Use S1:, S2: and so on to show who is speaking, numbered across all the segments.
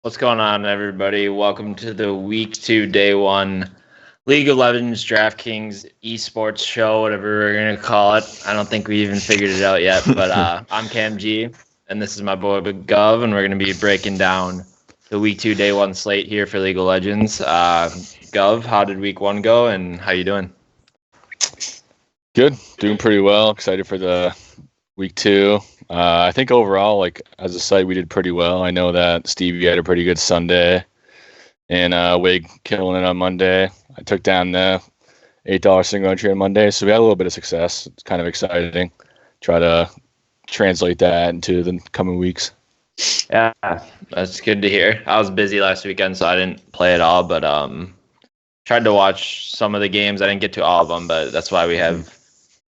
S1: What's going on, everybody? Welcome to the Week 2, Day 1 League of Legends DraftKings esports show, whatever we're going to call it. I don't think we even figured it out yet, but I'm KamG, and this is my boy Gov, and we're going to be breaking down the Week 2, Day 1 slate here for League of Legends. Gov, how did Week 1 go, and how you doing?
S2: Good, doing pretty well. Excited for the Week 2. I think overall, like as a site, we did pretty well. I know that Stevie had a pretty good Sunday, and Wig killing it on Monday. I took down the $8 single entry on Monday, so we had a little bit of success. It's kind of exciting. Try to translate that into the coming weeks.
S1: Yeah, that's good to hear. I was busy last weekend, so I didn't play at all, but tried to watch some of the games. I didn't get to all of them, but that's why we have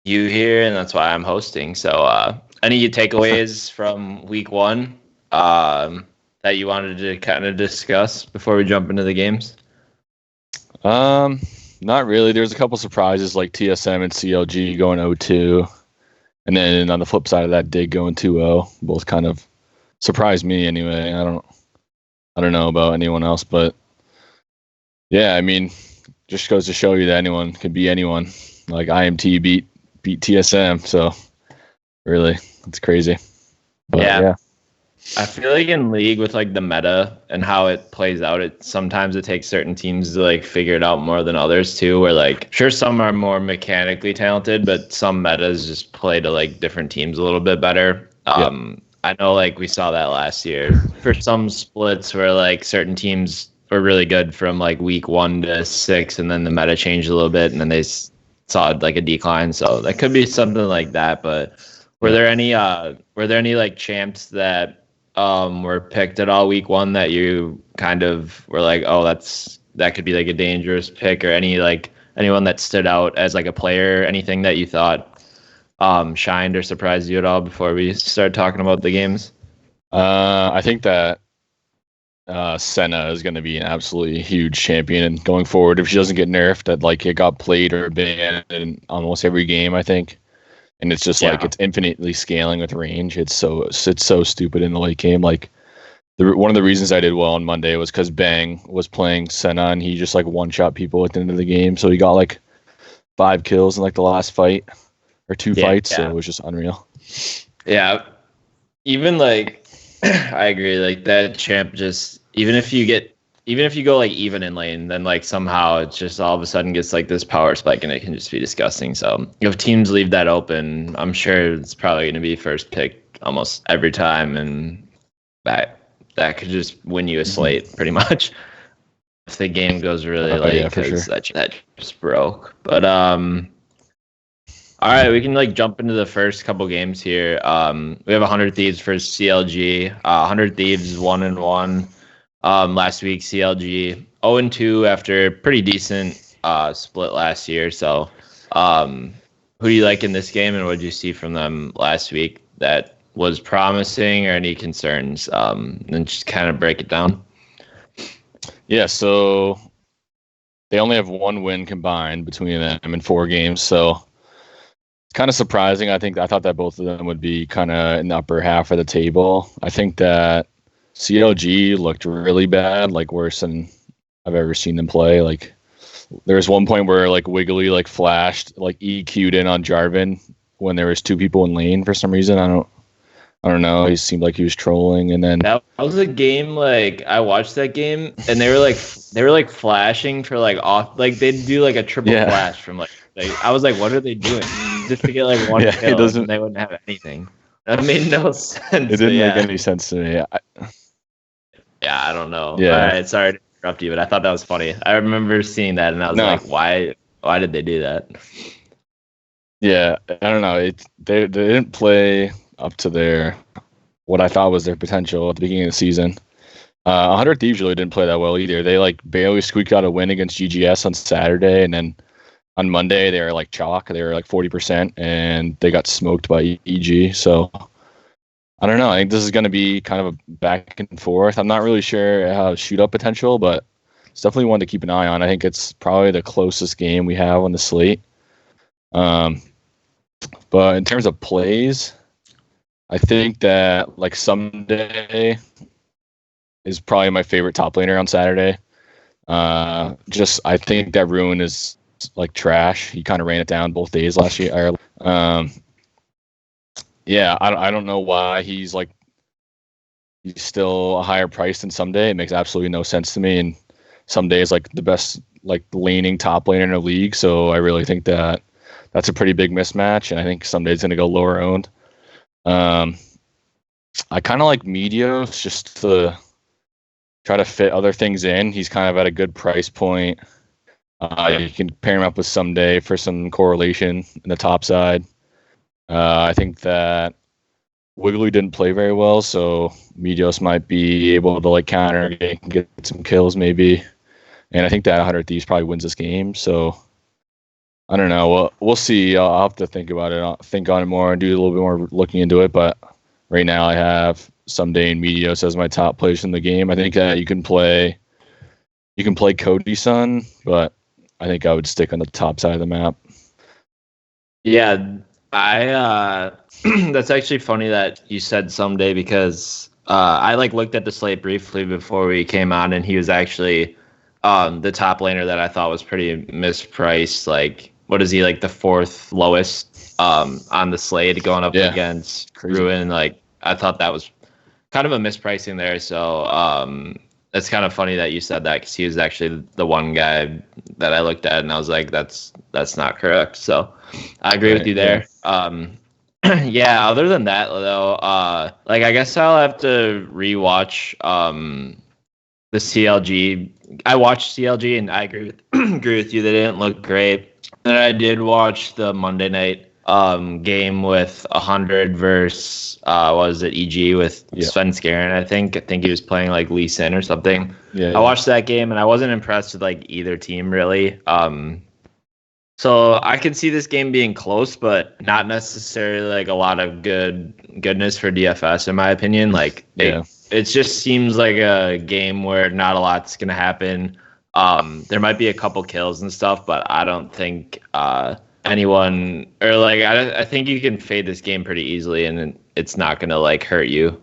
S1: you here, and that's why I'm hosting. So any takeaways from Week 1 that you wanted to kind of discuss before we jump into the games?
S2: Not really. There's a couple surprises like TSM and CLG going 0-2, and then on the flip side of that, Dig going 2-0. Both kind of surprised me anyway. I don't know about anyone else, but yeah, I mean, just goes to show you that anyone can beat anyone. Like IMT beat TSM, so really, it's crazy. But, yeah.
S1: I feel like in League with like the meta and how it plays out, sometimes it takes certain teams to like figure it out more than others too. Where like sure some are more mechanically talented, but some metas just play to like different teams a little bit better. I know like we saw that last year for some splits where like certain teams were really good from like week 1 to 6, and then the meta changed a little bit, and then they saw like a decline. So that could be something like that. But were there any like champs that were picked at all week 1 that you kind of were like, oh, that could be like a dangerous pick, or anyone that stood out as like a player, anything that you thought shined or surprised you at all before we start talking about the games?
S2: I think that Senna is going to be an absolutely huge champion, and going forward, if she doesn't get nerfed, that like it got played or banned in almost every game, I think. And it's just like it's infinitely scaling with range. It's so stupid in the late game. Like one of the reasons I did well on Monday was because Bang was playing Senna, and he just like one-shot people at the end of the game. So he got like 5 kills in like the last fight or 2 fights. So it was just unreal.
S1: Yeah, even like I agree. Like that champ just even if you go like even in lane, then like somehow it just all of a sudden gets like this power spike, and it can just be disgusting. So if teams leave that open, I'm sure it's probably going to be first pick almost every time, and that could just win you a slate pretty much if the game goes really late, because that just broke. But all right, we can like jump into the first couple games here. We have 100 Thieves for CLG. 100 Thieves 1-1. Last week, CLG 0-2 after a pretty decent split last year. So who do you like in this game, and what did you see from them last week that was promising, or any concerns? And just kind of break it down.
S2: Yeah, so they only have 1 win combined between them in 4 games. So it's kind of surprising. I thought that both of them would be kind of in the upper half of the table. I think that CLG looked really bad, like worse than I've ever seen them play. Like there was one point where like Wiggly like flashed, like EQ'd in on Jarvan when there was 2 people in lane for some reason. I don't know. He seemed like he was trolling, and then
S1: that was a game. Like I watched that game, and they were like flashing for like off, like they'd do like a triple flash from like I was like, what are they doing just to get like 1 kill? And they wouldn't have anything. That made no sense.
S2: It didn't make any sense to me.
S1: Yeah, I don't know. Yeah. All right, sorry to interrupt you, but I thought that was funny. I remember seeing that, and I was like, why did they do that?
S2: Yeah, I don't know. They didn't play up to what I thought was their potential at the beginning of the season. 100 Thieves really didn't play that well either. They like barely squeaked out a win against GGS on Saturday, and then on Monday they were like chalk. They were like 40%, and they got smoked by EG. So I don't know. I think this is going to be kind of a back and forth. I'm not really sure how shoot up potential, but it's definitely one to keep an eye on. I think it's probably the closest game we have on the slate. But in terms of plays, I think that like someday is probably my favorite top laner on Saturday. I think that Ruin is like trash. He kind of ran it down both days last year. Yeah, I don't know why he's still a higher price than Someday. It makes absolutely no sense to me. And Someday is like the best like laning top laner in the league. So I really think that that's a pretty big mismatch. And I think Someday's going to go lower owned. I kind of like Medios just to try to fit other things in. He's kind of at a good price point. You can pair him up with Someday for some correlation in the top side. I think that Wiggly didn't play very well, so Medios might be able to like counter and get some kills maybe. And I think that 100 Thieves probably wins this game. So I don't know. We'll see. I'll have to think about it. I'll think on it more and do a little bit more looking into it. But right now I have Someday and Medios as my top players in the game. I think that you can play Cody Sun, but I think I would stick on the top side of the map.
S1: Yeah, I that's actually funny that you said Someday because I like looked at the slate briefly before we came on, and he was actually the top laner that I thought was pretty mispriced. Like, what is he, like the fourth lowest on the slate going up against Ruin? Like, I thought that was kind of a mispricing there. So it's kind of funny that you said that because he was actually the one guy that I looked at and I was like, that's not correct. So I agree with you there. Yeah. Other than that, though, like I guess I'll have to rewatch the CLG. I watched CLG and I agree with you. They didn't look great. And I did watch the Monday night game with 100 versus was it EG with Sven Skaren. I think he was playing like Lee Sin or something. I watched that game and I wasn't impressed with like either team really. So I could see this game being close, but not necessarily like a lot of goodness for DFS in my opinion. Like it just seems like a game where not a lot's gonna happen. There might be a couple kills and stuff, but I don't think anyone or like I think you can fade this game pretty easily and it's not gonna like hurt you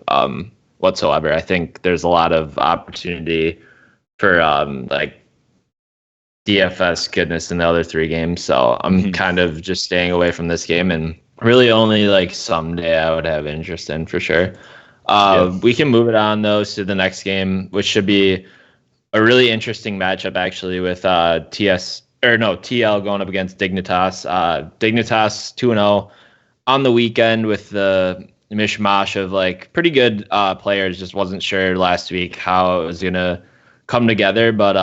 S1: whatsoever. I think there's a lot of opportunity for like DFS goodness in the other three games. So I'm kind of just staying away from this game and really only like Someday I would have interest in for sure. We can move it on though to the next game, which should be a really interesting matchup actually with TL going up against Dignitas. Dignitas 2-0 on the weekend with the mishmash of like pretty good players. Just wasn't sure last week how it was gonna come together, but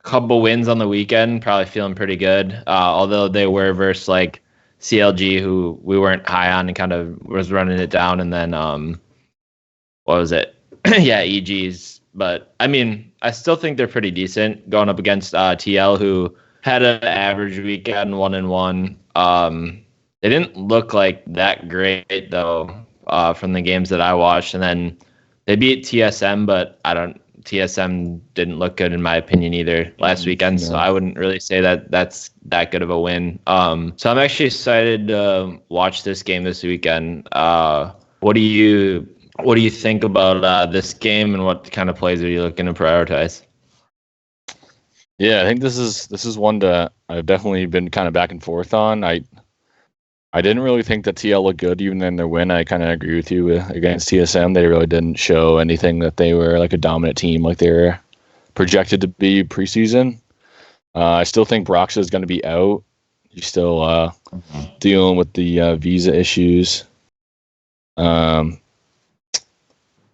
S1: couple wins on the weekend, probably feeling pretty good. Although they were versus like CLG, who we weren't high on and kind of was running it down, and then what was it? Yeah, EGs. But I mean, I still think they're pretty decent going up against TL, who had an average weekend 1-1. They didn't look like that great though from the games that I watched, and then they beat TSM, but TSM didn't look good in my opinion either last weekend, so I wouldn't really say that that's that good of a win. So I'm actually excited to watch this game this weekend. What do you think about this game, and what kind of plays are you looking to prioritize?
S2: Yeah, I think this is one that I've definitely been kind of back and forth on. I didn't really think that TL looked good even in their win. I kind of agree with you against TSM. They really didn't show anything that they were like a dominant team like they were projected to be preseason. I still think Broxa is going to be out. He's still dealing with the visa issues. So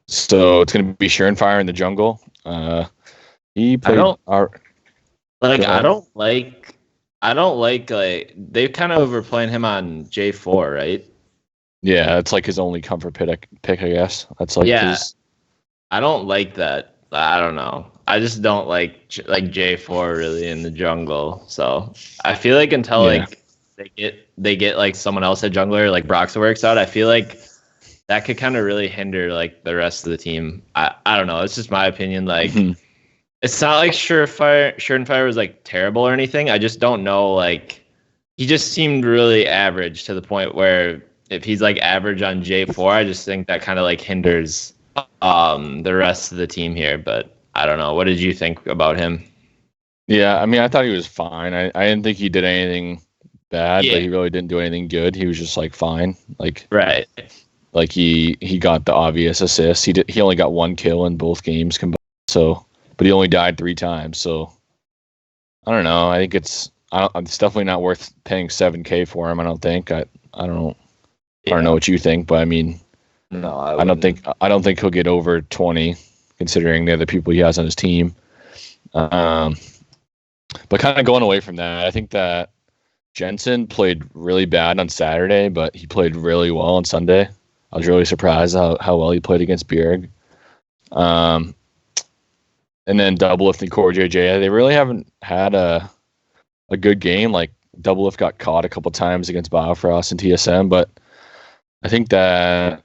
S2: it's going to be Surenfire in the jungle. He played.
S1: I don't like they kind of were playing him on J4, right?
S2: Yeah, it's like his only comfort pick, I guess. That's like his.
S1: I don't like that. I don't know. I just don't like J4 really in the jungle. So I feel like until like they get like someone else at jungler, like Broxa works out, I feel like that could kind of really hinder like the rest of the team. I don't know. It's just my opinion. Like. It's not like Surenfire was like terrible or anything. I just don't know. Like, he just seemed really average to the point where if he's like average on J4, I just think that kind of like hinders the rest of the team here, but I don't know. What did you think about him?
S2: Yeah, I mean, I thought he was fine. I didn't think he did anything bad, but
S1: Yeah,
S2: he really didn't do anything good. He was just like fine.
S1: right.
S2: Like he got the obvious assist. He only got one kill in both games combined. So, but he only died 3 times. So I don't know. I think it's definitely not worth paying $7K for him. I don't think. I don't know what you think, but I mean,
S1: No,
S2: I don't think he'll get over 20, considering the other people he has on his team. But kind of going away from that, I think that Jensen played really bad on Saturday, but he played really well on Sunday. I was really surprised how well he played against Bjerg. And then Doublelift and Core JJ, they really haven't had a good game. Like Doublelift got caught a couple times against Biofrost and TSM, but I think that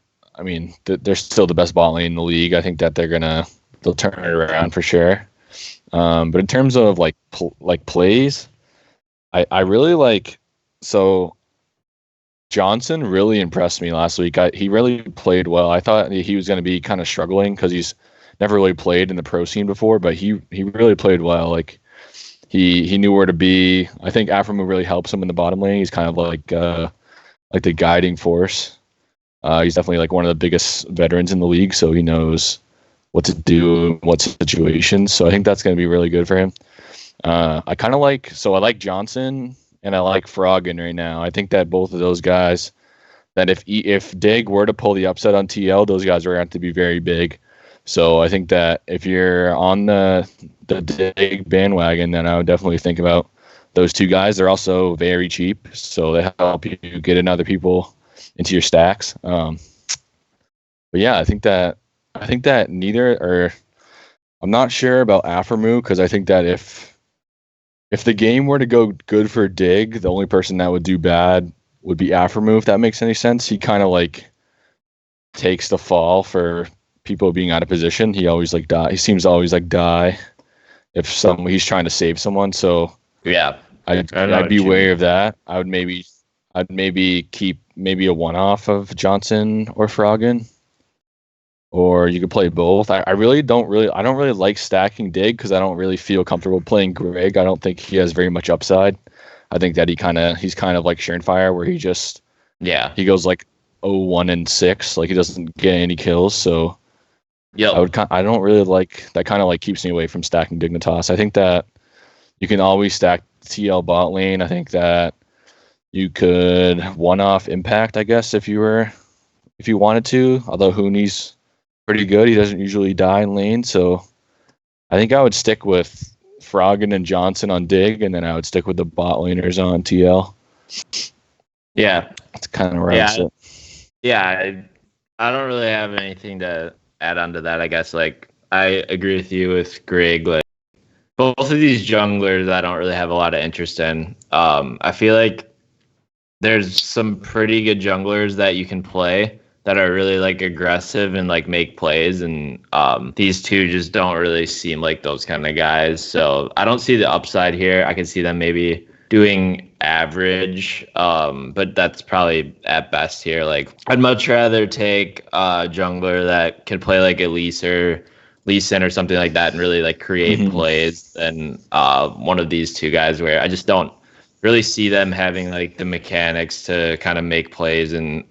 S2: they're still the best bot lane in the league. I think that they'll turn it around for sure. But in terms of like plays, I really like. So Johnson really impressed me last week. He really played well. I thought he was going to be kind of struggling because he's never really played in the pro scene before, but he really played well. Like he knew where to be. I think Afromu really helps him in the bottom lane. He's kind of like the guiding force. He's definitely like one of the biggest veterans in the league, so he knows what to do in what situations. So I think that's going to be really good for him. I like Johnson and I like Froggen right now. I think that both of those guys, that if Dig were to pull the upset on TL, those guys are going to have to be very big. So I think that if you're on the Dig bandwagon, then I would definitely think about those two guys. They're also very cheap, so they help you get in other people into your stacks. But yeah, I think that neither, or I'm not sure about Afromu, because I think that if the game were to go good for Dig, the only person that would do bad would be Afromu, if that makes any sense. He kind of like takes the fall for people being out of position. He always like die. He seems to always like die if he's trying to save someone. So
S1: yeah,
S2: I'd be wary of that. I'd maybe keep maybe a one-off of Johnson or Froggen. Or you could play both. I don't really like stacking Dig because I don't really feel comfortable playing Greg. I don't think he has very much upside. I think that he's kind of like Surenfire, where he goes like 0-1-6, like he doesn't get any kills. So yeah, I don't really like that. Kind of like keeps me away from stacking Dignitas. I think that you can always stack TL bot lane. I think that you could one-off Impact, I guess, if you wanted to. Although Hooney's pretty good. He doesn't usually die in lane, so I think I would stick with Froggen and Johnson on Dig, and then I would stick with the bot laners on TL.
S1: Yeah,
S2: that's kind of where I sit.
S1: Yeah, I don't really have anything to add on to that. I guess like I agree with you with Greg. Like both of these junglers, I don't really have a lot of interest in. I feel like there's some pretty good junglers that you can play that are really like aggressive and like make plays, and these two just don't really seem like those kind of guys. So I don't see the upside here. I can see them maybe doing average, but that's probably at best here. Like I'd much rather take a jungler that could play like a Lee Sin or something like that and really like create plays than one of these two guys, where I just don't really see them having like the mechanics to kind of make plays and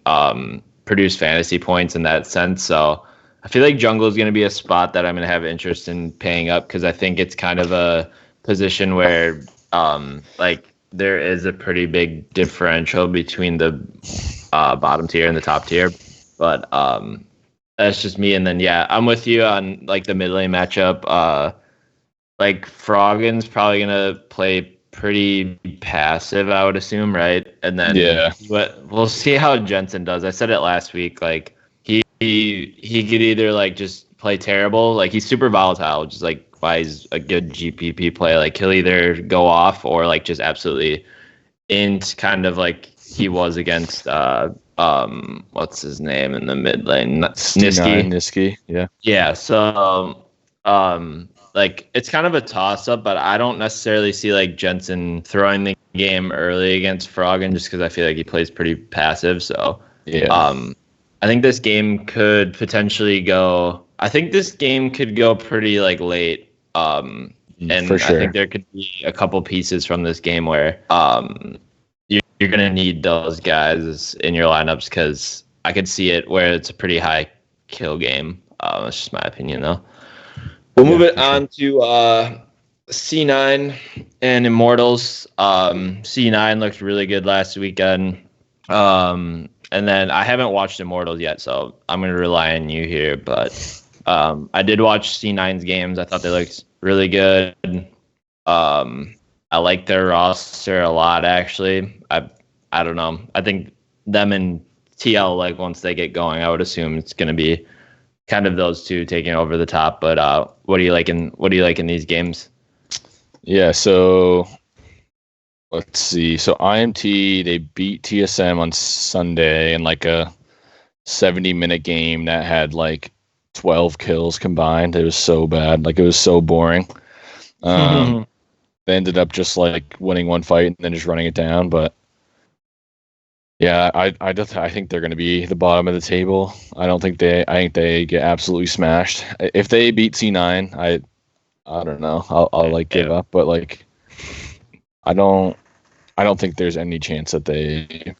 S1: produce fantasy points in that sense. So I feel like jungle is going to be a spot that I'm going to have interest in paying up, because I think it's kind of a position where like there is a pretty big differential between the bottom tier and the top tier. But that's just me. And then yeah, I'm with you on like the mid lane matchup. Like Froggen's probably going to play pretty passive, I would assume, right? And then we'll see how Jensen does. I said it last week, like he could either like just play terrible, like he's super volatile, just like why he's a good GPP play. Like he'll either go off or like just absolutely int, kind of like he was against what's his name in the mid lane,
S2: Niski.
S1: Yeah, so like it's kind of a toss up, but I don't necessarily see like Jensen throwing the game early against Froggen, just because I feel like he plays pretty passive. So I think this game could potentially go. I think this game could go pretty like late. And
S2: For sure.
S1: I think there could be a couple pieces from this game where you're gonna need those guys in your lineups because I could see it where it's a pretty high kill game. That's just my opinion though. We'll move it on to C9 and Immortals. C9 looked really good last weekend. And then I haven't watched Immortals yet, so I'm going to rely on you here. But I did watch C9's games. I thought they looked really good. I like their roster a lot, actually. I don't know. I think them and TL, like once they get going, I would assume it's going to be kind of those two taking over the top. But what do you like in these games?
S2: Yeah, so let's see. So IMT, they beat TSM on Sunday in like a 70-minute game that had like 12 kills combined. It was so bad. Like it was so boring. They ended up just like winning one fight and then just running it down. But yeah, I think they're going to be the bottom of the table. I think they get absolutely smashed. If they beat C9, I don't know. I'll like give up, but like I don't think there's any chance that they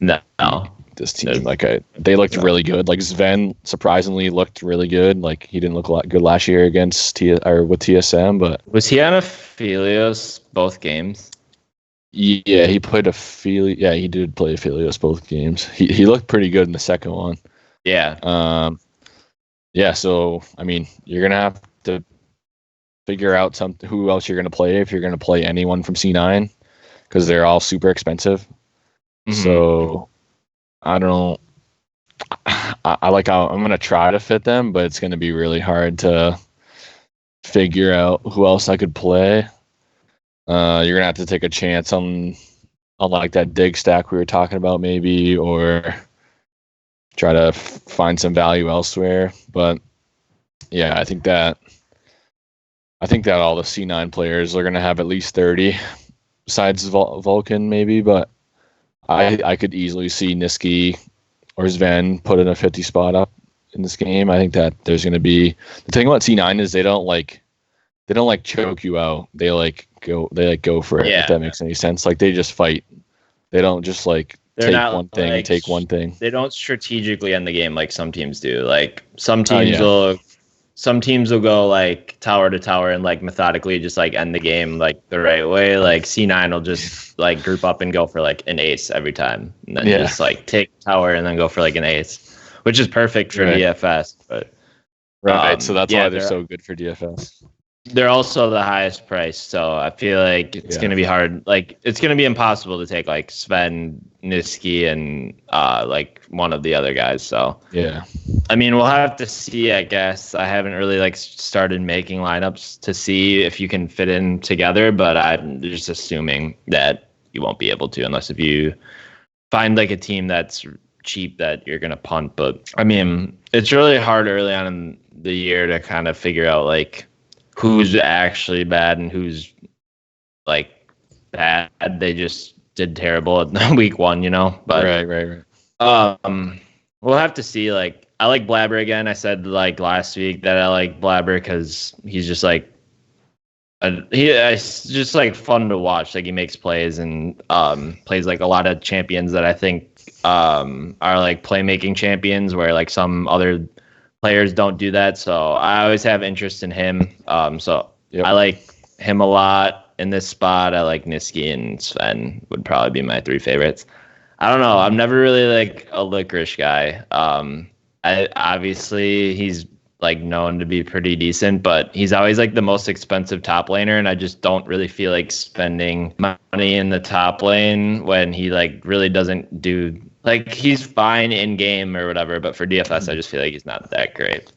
S2: this team. Like they looked really good. Like Sven surprisingly looked really good. Like he didn't look a lot good last year against with TSM, but
S1: was he on Aphelios both games?
S2: Yeah, he played Yeah, he did play Aphelios both games. He looked pretty good in the second one.
S1: Yeah.
S2: Yeah. So I mean, you're gonna have to figure out who else you're gonna play if you're gonna play anyone from C9 because they're all super expensive. Mm-hmm. So I don't. I like how I'm gonna try to fit them, but it's gonna be really hard to figure out who else I could play. You're gonna have to take a chance on like that dig stack we were talking about, maybe, or try to find some value elsewhere. But yeah, I think that all the C9 players are gonna have at least 30, besides Vulcan, maybe. But I could easily see Niski or Sven put in a 50 spot up in this game. I think that there's gonna be the thing about C9 is they don't choke you out. They go for it. Yeah. If that makes any sense. Like they just fight. They don't just like take one thing and take one thing.
S1: They don't strategically end the game like some teams do. Like some teams will go like tower to tower and like methodically just like end the game like the right way. Like C9 will just like group up and go for like an ace every time, and then just like take tower and then go for like an ace, which is perfect for DFS. But
S2: so that's why they're so good for DFS.
S1: They're also the highest price, so I feel like it's going to be hard. Like it's going to be impossible to take like Sven, Niski, and like one of the other guys. So
S2: yeah,
S1: I mean, we'll have to see. I guess I haven't really like started making lineups to see if you can fit in together, but I'm just assuming that you won't be able to unless if you find like a team that's cheap that you're going to punt. But I mean, it's really hard early on in the year to kind of figure out like who's actually bad and who's like bad. They just did terrible at week one, you know. But
S2: right.
S1: We'll have to see. Like I like Blabber again. I said like last week that I like Blabber because he's just like it's just like fun to watch. Like he makes plays and plays like a lot of champions that I think are like playmaking champions where like some other players don't do that, so I always have interest in him. I like him a lot in this spot. I like Niski and Sven would probably be my three favorites. I don't know. I'm never really like a licorice guy. Obviously he's like known to be pretty decent, but he's always like the most expensive top laner, and I just don't really feel like spending money in the top lane when he like really doesn't do. Like he's fine in game or whatever, but for DFS, I just feel like he's not that great.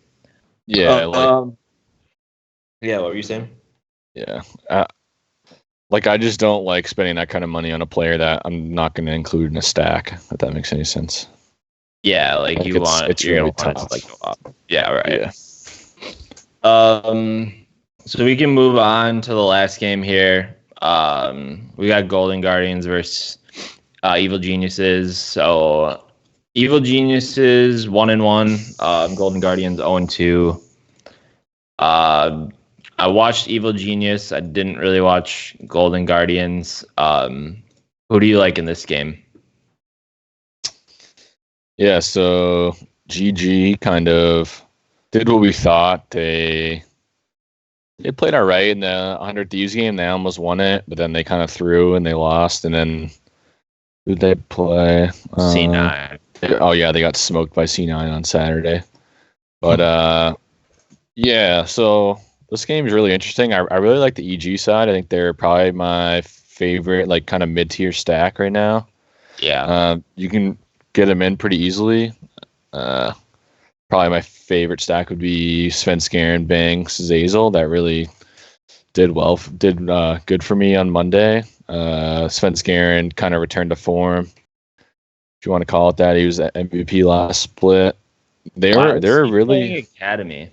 S2: Yeah.
S1: What were you saying?
S2: Yeah. Like I just don't like spending that kind of money on a player that I'm not going to include in a stack. If that makes any sense.
S1: Yeah, like you're
S2: really
S1: gonna want it to like go up. Yeah, right.
S2: Yeah.
S1: So we can move on to the last game here. We got Golden Guardians versus Evil Geniuses. So Evil Geniuses 1-1. Golden Guardians 0-2. I watched Evil Genius. I didn't really watch Golden Guardians. Who do you like in this game?
S2: Yeah, so GG kind of did what we thought. They played all right in the 100 Thieves game. They almost won it, but then they kind of threw and they lost. And then who did they play?
S1: C9.
S2: Oh, yeah, they got smoked by C9 on Saturday. But, yeah, so this game is really interesting. I really like the EG side. I think they're probably my favorite, like, kind of mid-tier stack right now.
S1: Yeah.
S2: You can get them in pretty easily. Probably my favorite stack would be Svenska and Banks Zazel. That really did good for me on Monday. Svenska kind of returned to form, if you want to call it that. He was at MVP last split. They're really
S1: academy.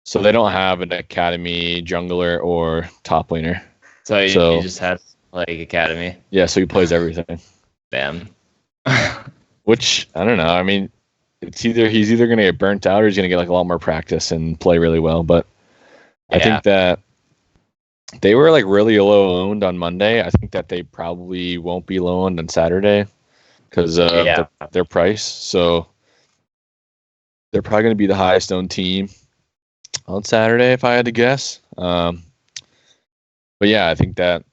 S2: So they don't have an academy jungler or top laner.
S1: So you just have like academy.
S2: Yeah, so he plays everything.
S1: Bam.
S2: Which I don't know. I mean, he's either going to get burnt out or he's going to get like a lot more practice and play really well. But yeah. I think that they were like really low owned on Monday. I think that they probably won't be low owned on Saturday because of their price. So they're probably going to be the highest owned team on Saturday, if I had to guess. But yeah, I think that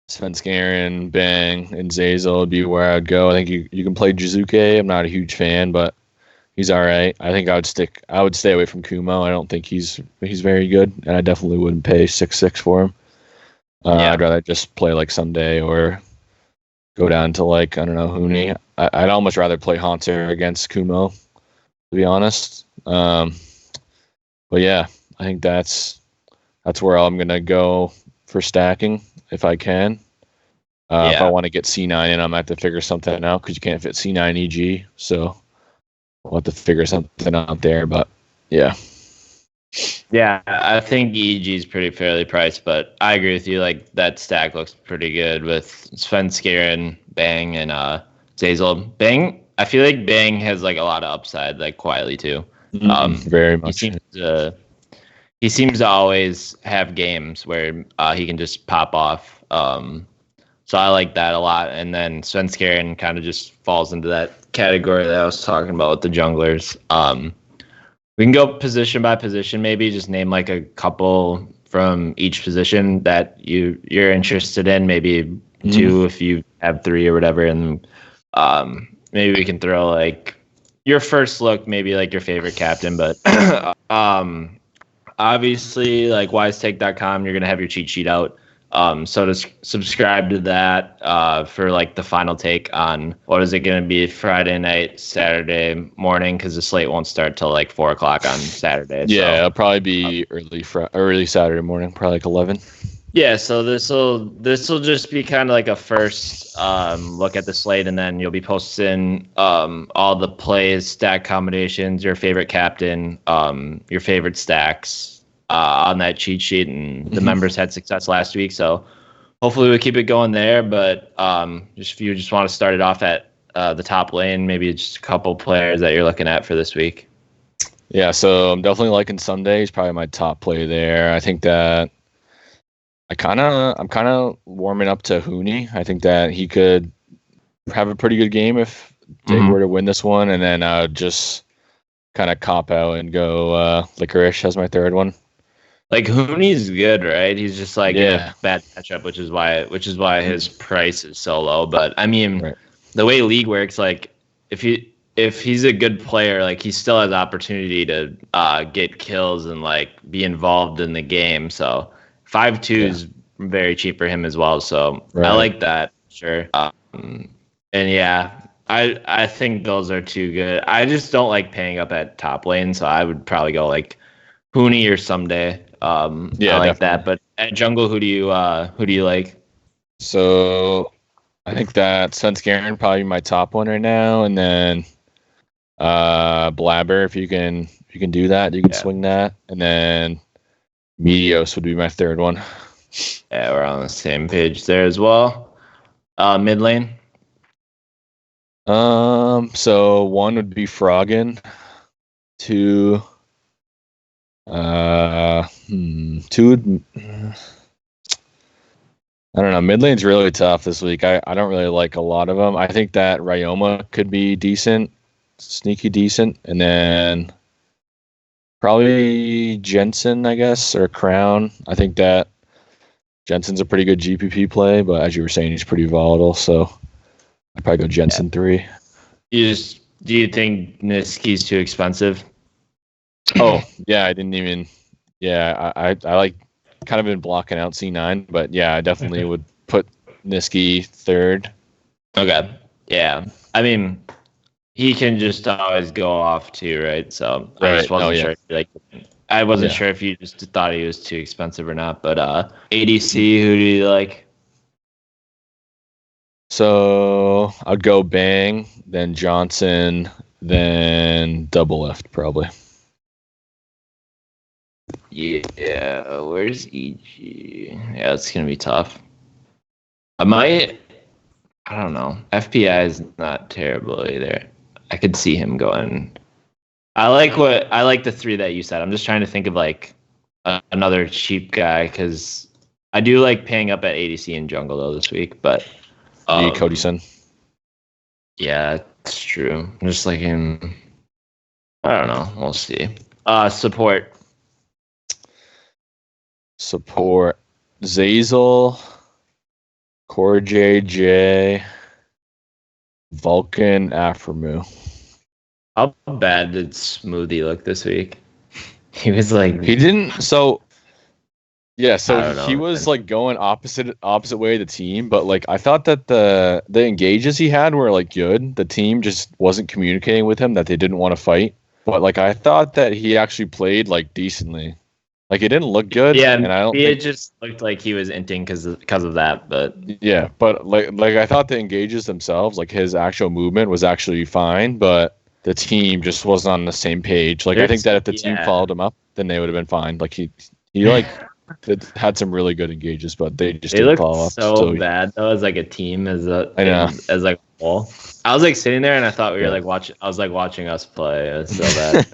S2: Svenska, Bang, and Zazel would be where I'd go. I think you can play Jizuke. I'm not a huge fan, but he's all right. I think I would stay away from Kumo. I don't think he's very good, and I definitely wouldn't pay 6-6 for him. I'd rather just play like Sunday or go down to like, I don't know, Huni. I'd almost rather play Haunter against Kumo, to be honest. But yeah, I think that's where I'm gonna go for stacking if I can. If I want to get C9 in, I'm gonna have to figure something out because you can't fit C9 EG. So we'll have to figure something out there. But yeah.
S1: Yeah, I think EG is pretty fairly priced, but I agree with you. Like that stack looks pretty good with Svenska, Bang, and Zazel. Bang, I feel like Bang has like a lot of upside, like quietly too.
S2: Very much.
S1: He seems to always have games where he can just pop off. So I like that a lot. And then Svenska kind of just falls into that category that I was talking about with the junglers. We can go position by position, maybe just name like a couple from each position that you're interested in, maybe two if you have three or whatever. And maybe we can throw like your first look, maybe like your favorite captain, but obviously like wisetake.com, you're going to have your cheat sheet out. So to subscribe to that for like the final take on what is it going to be Friday night, Saturday morning, because the slate won't start till like 4 o'clock on Saturday.
S2: Yeah, it'll probably be early Saturday morning, probably like 11.
S1: Yeah, so this will just be kind of like a first look at the slate, and then you'll be posting all the plays, stack combinations, your favorite captain, your favorite stacks on that cheat sheet, and the members had success last week, so hopefully we'll keep it going there. But just if you just want to start it off at the top lane, maybe just a couple players that you're looking at for this week.
S2: Yeah, so I'm definitely liking Sunday. He's probably my top play there. I think that I'm kind of warming up to Huni. I think that he could have a pretty good game if they were to win this one, and then I would just kind of cop out and go Licorice as my third one.
S1: Like Huni's good, right? He's just like in a bad matchup, which is why his price is so low. But I mean, the way League works, like if he's a good player, like he still has opportunity to get kills and like be involved in the game. So 5-2 is very cheap for him as well. So I like that, sure. And yeah, I think those are too good. I just don't like paying up at top lane, so I would probably go like Huni or Someday. I like definitely that. But at jungle, who do you like?
S2: So I think that Svenska probably my top one right now, and then Blabber, if you can do that, you can swing that, and then Meteos would be my third one.
S1: Yeah, we're on the same page there as well. Mid lane.
S2: So one would be Froggen. Two. Two. I don't know. Mid lane's really tough this week. I don't really like a lot of them. I think that Ryoma could be decent, sneaky decent, and then probably Jensen, I guess, or Crown. I think that Jensen's a pretty good GPP play, but as you were saying, he's pretty volatile. So I'd probably go Jensen 3.
S1: Do you think Niski's too expensive?
S2: Oh yeah, I didn't even. Yeah, I like kind of been blocking out C9, but yeah, I definitely would put Niski 3rd.
S1: Okay. Yeah. I mean, he can just always go off too, right? So I just wasn't sure. I wasn't sure if you just thought he was too expensive or not. But ADC, who do you like?
S2: So I'd go Bang, then Johnson, then double left probably.
S1: Yeah, where's EG? Yeah, it's gonna be tough. I don't know. FPI is not terrible either. I could see him going. I like the 3 that you said. I'm just trying to think of like another cheap guy because I do like paying up at ADC in jungle though this week, but
S2: Cody Sun.
S1: Yeah, it's true. I'm just like him. I don't know. We'll see. Support.
S2: Zazel, Core JJ, Vulcan, Aframu.
S1: How bad did Smoothie look this week? He was like
S2: he didn't. So yeah, he
S1: know.
S2: was like going opposite way of the team, but like I thought that the engages he had were like good. The team just wasn't communicating with him that they didn't want to fight. But like I thought that he actually played like decently. Like it didn't look good.
S1: Yeah,
S2: and I don't think
S1: it just looked like he was inting because of that. But
S2: yeah, but like I thought the engages themselves, like his actual movement was actually fine, but the team just wasn't on the same page. Like I think that if the team followed him up, then they would have been fine. Like he like had some really good engages, but they didn't follow up.
S1: So bad though as like a team as like a whole. I was like sitting there and I thought we were like watching. I was like watching us play. It was so bad.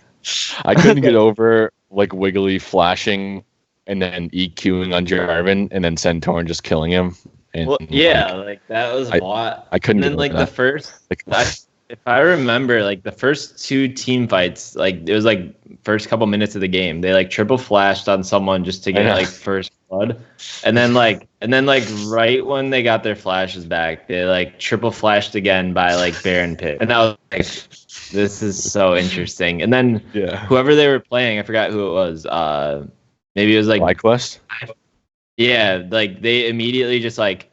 S2: I couldn't get over like Wiggly flashing and then EQing on Jarvan and then Centaurn just killing him. And
S1: like that was what
S2: I couldn't.
S1: And then like the first, if I remember, like the first 2 team fights, like it was like first couple minutes of the game, they like triple flashed on someone just to get like first blood, and then like right when they got their flashes back, they like triple flashed again by like Baron Pit, and that was like, this is so interesting. And then whoever they were playing, I forgot who it was. Maybe it was like
S2: FlyQuest.
S1: Yeah, like they immediately just like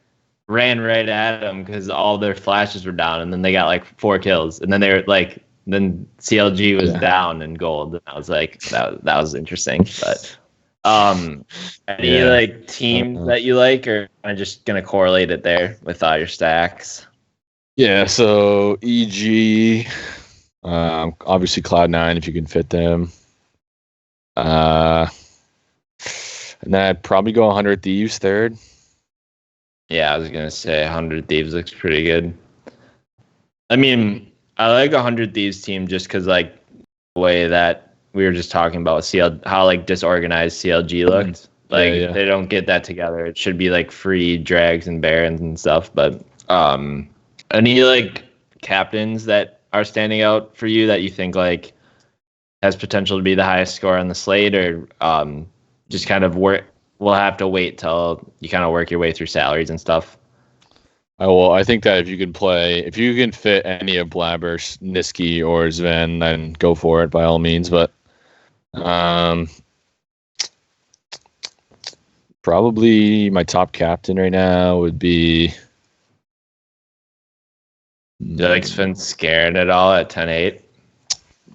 S1: ran right at them because all their flashes were down, and then they got like 4 kills, and then they were like, then CLG was down in gold, and I was like, that was interesting. But any like teams that you like, or I'm just gonna correlate it there with all your stacks?
S2: Yeah, so EG, obviously Cloud9 if you can fit them. And then I'd probably go 100 Thieves 3rd.
S1: Yeah, I was gonna say 100 Thieves looks pretty good. I mean, I like 100 Thieves team just because like the way that we were just talking about how like disorganized CLG looked. Like they don't get that together. It should be like free drags and barons and stuff. But any like captains that are standing out for you that you think like has potential to be the highest score on the slate, or just kind of we'll have to wait till you kind of work your way through salaries and stuff?
S2: I think that if you can fit any of Blabber, Niski, or Sven, then go for it by all means. But probably my top captain right now would be.
S1: Do you like Sven scared at all at 10-8?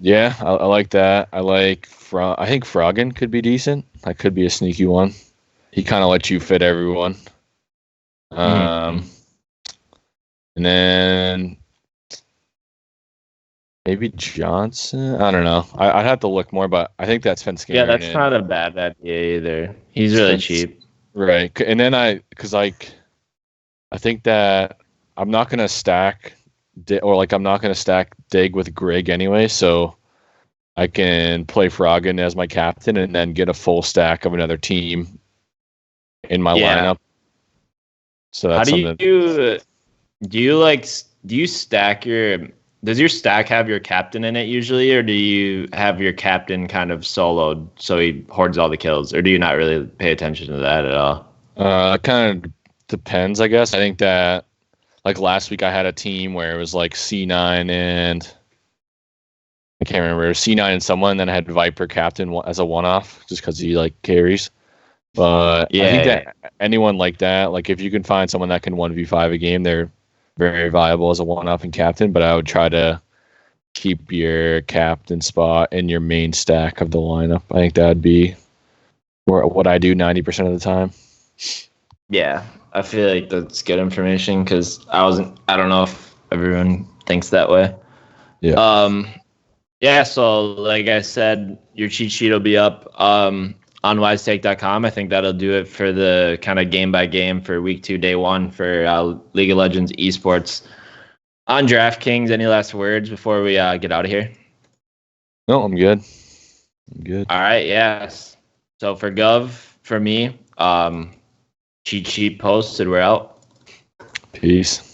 S2: Yeah, I like that. I think Froggen could be decent. That could be a sneaky one. He kind of lets you fit everyone. And then maybe Johnson. I don't know. I'd have to look more, but I think that's Sven Scared.
S1: Yeah, that's not a bad idea either. He's really cheap.
S2: Right. And then I think that I'm not going to stack I'm not going to stack Dig with Greg anyway, so I can play Froggen as my captain and then get a full stack of another team in my lineup. So that's
S1: do you stack does your stack have your captain in it usually, or do you have your captain kind of soloed so he hoards all the kills, or do you not really pay attention to that at all?
S2: It kind of depends, I guess. I think that like last week I had a team where it was like C9 and I can't remember, C9 and someone, then I had Viper captain as a one-off just because he like carries. But I think that anyone like that, like if you can find someone that can 1v5 a game, they're very viable as a one-off and captain. But I would try to keep your captain spot in your main stack of the lineup. I think that would be what I do 90% of the time.
S1: Yeah, I feel like that's good information because I don't know if everyone thinks that way.
S2: Yeah.
S1: Yeah, so like I said, your cheat sheet will be up on wisetake.com. I think that'll do it for the kind of game by game for week 2, day 1 for League of Legends esports. On DraftKings, any last words before we get out of here?
S2: No, I'm good.
S1: All right, yes. So for Gov, for me, cheat sheet posted, we're out.
S2: Peace.